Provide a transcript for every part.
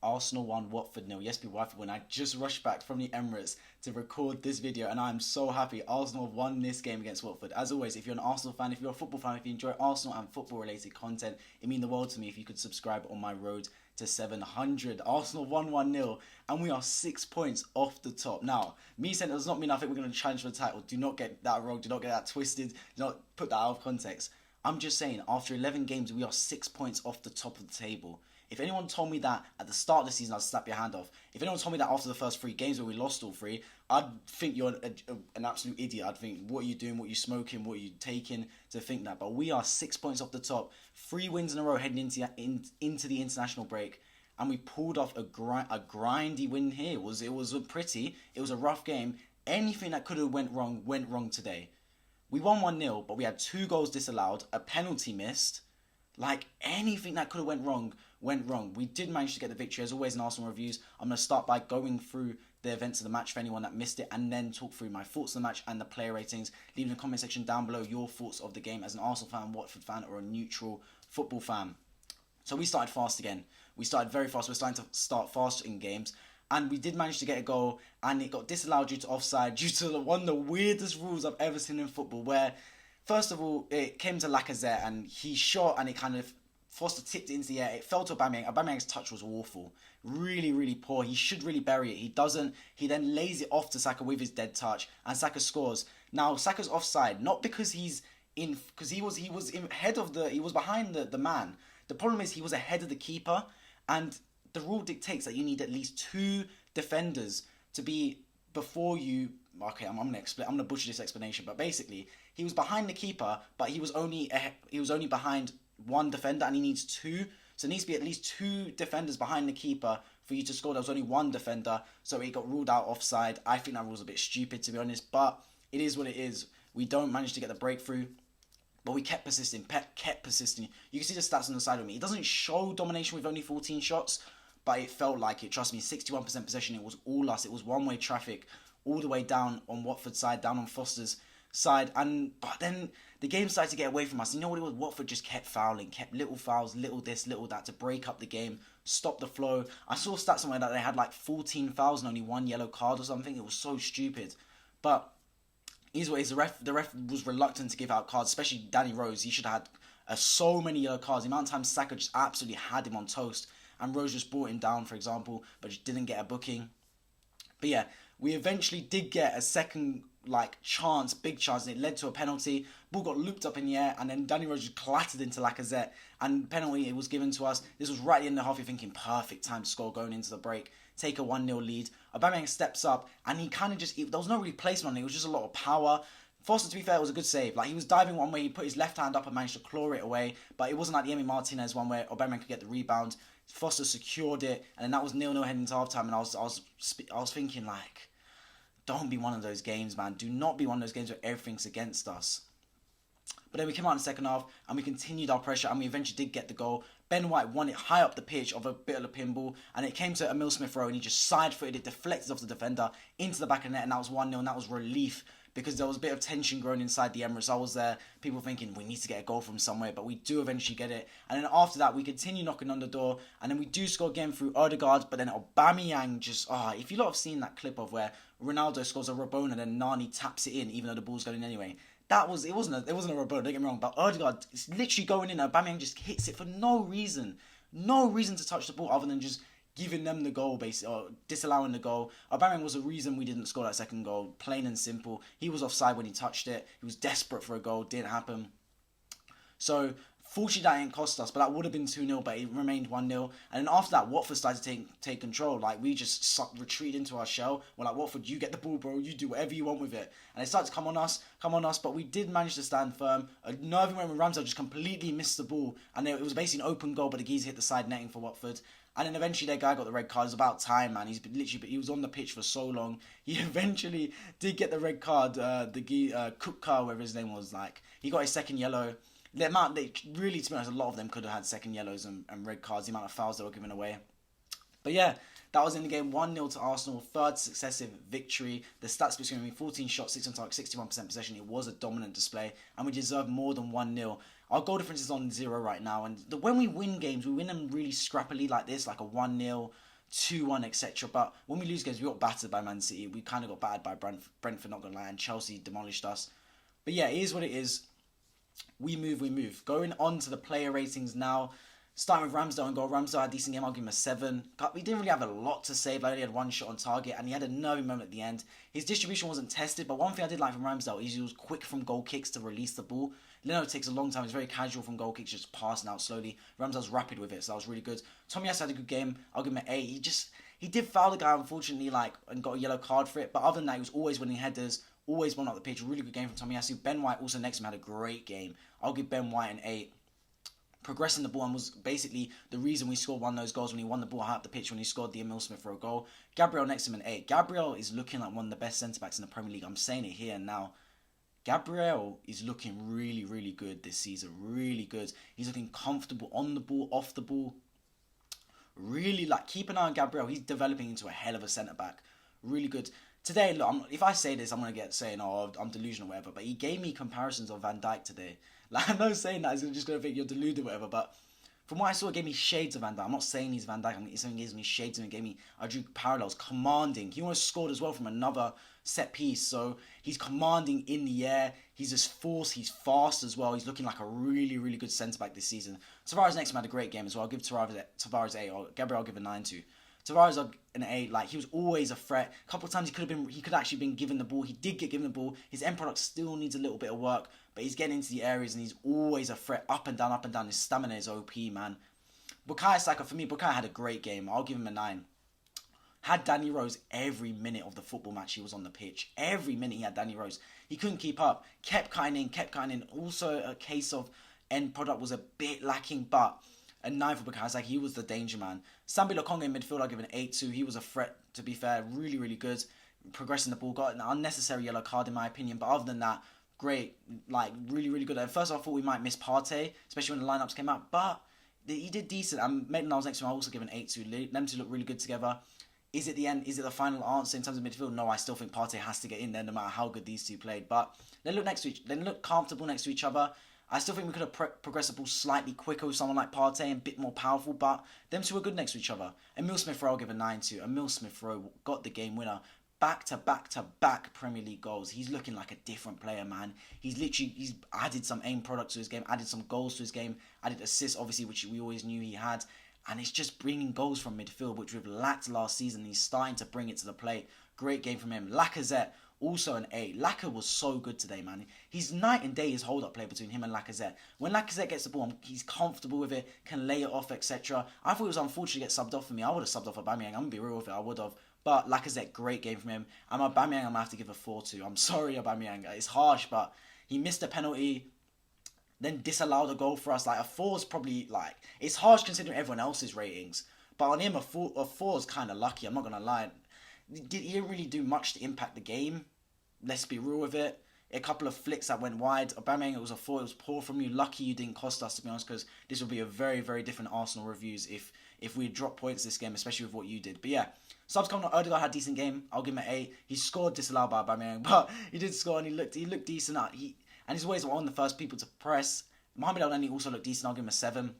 Arsenal 1, Watford nil. Yes, be Watford win. I just rushed back from the Emirates to record this video, and I'm so happy Arsenal have won this game against Watford. As always, if you're an Arsenal fan, if you're a football fan, if you enjoy Arsenal and football-related content, it means the world to me if you could subscribe on my road to 700. Arsenal won 1-0, and we are 6 points off the top. Now, me saying it does not mean I think we're going to challenge for the title. Do not get that wrong. Do not get that twisted. Do not put that out of context. I'm just saying, after 11 games, we are 6 points off the top of the table. If anyone told me that at the start of the season, I'd slap your hand off. If anyone told me that after the first 3 games where we lost all 3, I'd think you're an absolute idiot. I'd think, what are you doing? What are you smoking? What are you taking to think that? But we are 6 points off the top. 3 wins in a row heading into the international break. And we pulled off a grindy win here. It was a rough game. Anything that could have went wrong today. We won 1-0, but we had 2 goals disallowed, a penalty missed. Like, anything that could have went wrong. We did manage to get the victory. As always in Arsenal reviews, I'm going to start by going through the events of the match for anyone that missed it, and then talk through my thoughts on the match and the player ratings. Leave in the comment section down below your thoughts of the game as an Arsenal fan, Watford fan, or a neutral football fan. So we started fast again. We started very fast. We're starting to start fast in games. And we did manage to get a goal, and it got disallowed due to offside, due to one of the weirdest rules I've ever seen in football, where, first of all, it came to Lacazette, and he shot, and it kind of, Foster tipped it into the air. It fell to Aubameyang. Aubameyang's touch was awful. Really, really poor. He should really bury it. He doesn't. He then lays it off to Saka with his dead touch, and Saka scores. Now, Saka's offside, not because he was behind the man. The problem is he was ahead of the keeper, and the rule dictates that you need at least 2 defenders to be before you. Okay, I'm gonna butcher this explanation, but basically he was behind the keeper, but he was only behind 1 defender, and he needs 2. So it needs to be at least 2 defenders behind the keeper for you to score. There was only 1 defender, so it got ruled out offside. I think that rule's a bit stupid, to be honest, but it is what it is. We don't manage to get the breakthrough. But we kept persisting. Kept persisting. You can see the stats on the side of me. It doesn't show domination with only 14 shots, but it felt like it. Trust me, 61% possession. It was all us. It was one-way traffic all the way down on Watford's side, down on Foster's side. But then the game started to get away from us. You know what it was? Watford just kept fouling. Kept little fouls, little this, little that, to break up the game, stop the flow. I saw stats somewhere that they had like 14 fouls and only 1 yellow card or something. It was so stupid. But either way, the ref was reluctant to give out cards, especially Danny Rose. He should have had so many yellow cards. The amount of times Saka just absolutely had him on toast, and Rose just brought him down, for example, but just didn't get a booking. But yeah, we eventually did get a second chance, big chance, and it led to a penalty. Ball got looped up in the air, and then Danny Rose just clattered into Lacazette, and penalty, it was given to us. This was right at the end of the half. You're thinking, perfect time to score going into the break. Take a 1-0 lead. Aubameyang steps up, and he kind of there was no replacement on it. It was just a lot of power. Foster, to be fair, it was a good save. Like, he was diving one way, he put his left hand up and managed to claw it away, but it wasn't like the Emile Martinez one where Aubameyang could get the rebound. Foster secured it, and then that was 0-0 heading into half time, and I was thinking, like, don't be one of those games, man. Do not be one of those games where everything's against us. But then we came out in the second half, and we continued our pressure, and we eventually did get the goal. Ben White won it high up the pitch of a bit of a pinball, and it came to Emile Smith-Rowe, and he just side-footed it, deflected off the defender into the back of the net, and that was 1-0, and that was relief, because there was a bit of tension growing inside the Emirates. I was there, people thinking, we need to get a goal from somewhere, but we do eventually get it. And then after that, we continue knocking on the door, and then we do score again through Odegaard, but then Aubameyang just, if you lot have seen that clip of where Ronaldo scores a Rabona and then Nani taps it in, even though the ball's going in anyway. It wasn't a Rabona, don't get me wrong, but Odegaard is literally going in, Aubameyang just hits it for no reason. No reason to touch the ball other than just giving them the goal, basically, or disallowing the goal. Aubameyang was the reason we didn't score that second goal, plain and simple. He was offside when he touched it. He was desperate for a goal, didn't happen. So, fortunately, that didn't cost us, but that would have been 2-0, but it remained 1-0. And then after that, Watford started to take control. Like, we just retreated into our shell. We're like, Watford, you get the ball, bro. You do whatever you want with it. And they started to come on us, but we did manage to stand firm. A nervy moment with Ramsdale just completely missed the ball, and it was basically an open goal, but the geezer hit the side netting for Watford. And then eventually that guy got the red card. It was about time, man. He was on the pitch for so long. He eventually did get the red card. Kuka, whatever his name was, he got his second yellow. To be honest, a lot of them could have had second yellows and red cards, the amount of fouls they were giving away. But yeah, that was in the game. 1-0 to Arsenal, third successive victory. The stats between me, 14 shots, 6 on target, 61% possession. It was a dominant display, and we deserve more than 1-0. Our goal difference is on 0 right now, and when we win games, we win them really scrappily like this, like a 1-0, 2-1, etc. But when we lose games, we got battered by Man City. We kind of got battered by Brentford, not going to lie, and Chelsea demolished us. But yeah, it is what it is. We move. Going on to the player ratings now. Starting with Ramsdale and goal. Ramsdale had a decent game. I'll give him a 7. We didn't really have a lot to save. I only had one shot on target, and he had a nervy moment at the end. His distribution wasn't tested, but one thing I did like from Ramsdale is he was quick from goal kicks to release the ball. Leno takes a long time. He's very casual from goal kicks, just passing out slowly. Ramsdale's rapid with it, so that was really good. Tomiyasu had a good game. I'll give him an 8. He did foul the guy, unfortunately, and got a yellow card for it. But other than that, he was always winning headers, always won up the pitch. Really good game from Tomiyasu. Ben White also next to him had a great game. I'll give Ben White an 8. Progressing the ball and was basically the reason we scored one of those goals when he won the ball high up the pitch when he scored the Emile Smith-Rowe goal. Gabriel next to him an 8. Gabriel is looking like one of the best centre-backs in the Premier League. I'm saying it here and now. Gabriel is looking really, really good this season. Really good. He's looking comfortable on the ball, off the ball. Really, keep an eye on Gabriel. He's developing into a hell of a centre-back. Really good. Today, look, if I say this, I'm going to get saying, oh, I'm delusional or whatever. But he gave me comparisons of Van Dijk today. I'm not saying that. He's just going to think you're deluded or whatever. But from what I saw, it gave me shades of Van Dijk. I'm not saying he's Van Dijk. I'm saying he gives me shades of him. I drew parallels. Commanding. He almost scored as well from another set piece. So he's commanding in the air. He's just force. He's fast as well. He's looking like a really, really good centre-back this season. Tavares next time had a great game as well. I'll give Tavares 8. Or Gabriel I'll give a 9 to. Tavares an 8. He was always a threat. A couple of times he could actually been given the ball. He did get given the ball. His end product still needs a little bit of work, but he's getting into the areas and he's always a threat. Up and down. His stamina is OP, man. Bukayo Saka, for me, Bukayo had a great game. I'll give him a 9. Had Danny Rose every minute of the football match he was on the pitch. Every minute he had Danny Rose. He couldn't keep up. Kept cutting in. Also a case of end product was a bit lacking, but a 9 for Bukayo Saka. He was the danger man. Sambi Lokonga in midfield, I'll give an 8 to. He was a threat, to be fair. Really, really good. Progressing the ball. Got an unnecessary yellow card in my opinion, but other than that, great. Really, really good. At first I thought we might miss Partey, especially when the lineups came out, but he did decent. And Maitland-Niles next to him, I also give an 8 to. Them two look really good together. Is it the end? Is it the final answer in terms of midfield? No, I still think Partey has to get in there no matter how good these two played. But they look comfortable next to each other. I still think we could have progressed the ball slightly quicker with someone like Partey and a bit more powerful, but them two were good next to each other. Emile Smith-Rowe I'll give a 9 to. Emile Smith-Rowe got the game winner. Back Premier League goals. He's looking like a different player, man. He's added some aim product to his game, added some goals to his game, added assists, obviously, which we always knew he had. And it's just bringing goals from midfield, which we've lacked last season. He's starting to bring it to the plate. Great game from him. Lacazette, also an 8. Laka was so good today, man. He's night and day his hold-up play between him and Lacazette. When Lacazette gets the ball, he's comfortable with it, can lay it off, etc. I thought it was unfortunate to get subbed off for me. I would have subbed off Aubameyang. I'm going to be real with it. I would have. But Lacazette, great game from him. And Aubameyang, I'm going to have to give a 4 to. I'm sorry, Aubameyang. It's harsh, but he missed a penalty, then disallowed a goal for us. A 4 is probably, it's harsh considering everyone else's ratings. But on him, a 4 is kind of lucky. I'm not going to lie. He didn't really do much to impact the game. Let's be real with it. A couple of flicks that went wide. Aubameyang, it was a 4. It was poor from you. Lucky you didn't cost us, to be honest, because this would be a very, very different Arsenal reviews if we drop points this game, especially with what you did. But yeah, subs coming on. Odegaard had a decent game. I'll give him an 8. He scored disallowed by Aubameyang, but he did score and he looked decent. And he's always one of the first people to press. Mohamed El-Neni also looked decent. I'll give him a 7.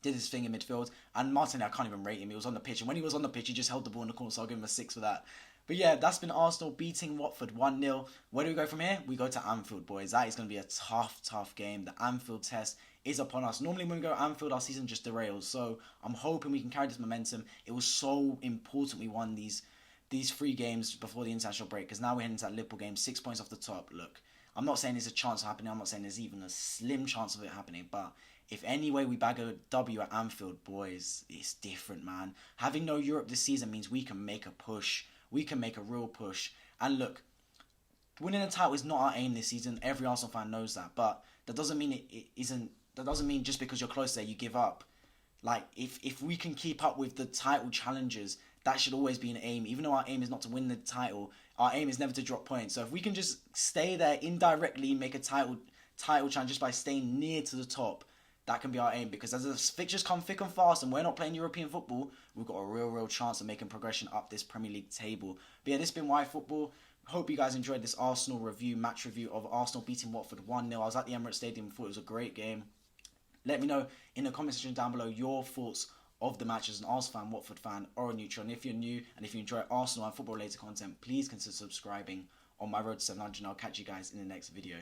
Did his thing in midfield. And Martinelli, I can't even rate him. He was on the pitch. And when he was on the pitch, he just held the ball in the corner. So I'll give him a 6 for that. But yeah, that's been Arsenal beating Watford 1-0. Where do we go from here? We go to Anfield, boys. That is going to be a tough game. The Anfield test is upon us. Normally when we go to Anfield, our season just derails. So I'm hoping we can carry this momentum. It was so important we won these 3 games before the international break. Because now we're heading into that Liverpool game. 6 points off the top. Look, I'm not saying there's a chance of happening. I'm not saying there's even a slim chance of it happening. But if any way we bag a W at Anfield, boys, it's different, man. Having no Europe this season means we can make a push. We can make a real push. And look, winning a title is not our aim this season. Every Arsenal fan knows that. But that doesn't mean it isn't. That doesn't mean just because you're close there, you give up. If we can keep up with the title challenges, that should always be an aim. Even though our aim is not to win the title, our aim is never to drop points. So if we can just stay there indirectly, make a title challenge just by staying near to the top, that can be our aim, because as the fixtures come thick and fast and we're not playing European football, we've got a real chance of making progression up this Premier League table. But yeah, this has been Why Football. Hope you guys enjoyed this Arsenal match review of Arsenal beating Watford 1-0. I was at the Emirates Stadium and thought it was a great game. Let me know in the comment section down below your thoughts of the match as an Arsenal fan, Watford fan, or a neutral. And if you're new and if you enjoy Arsenal and football related content, please consider subscribing on my road to 700, and I'll catch you guys in the next video.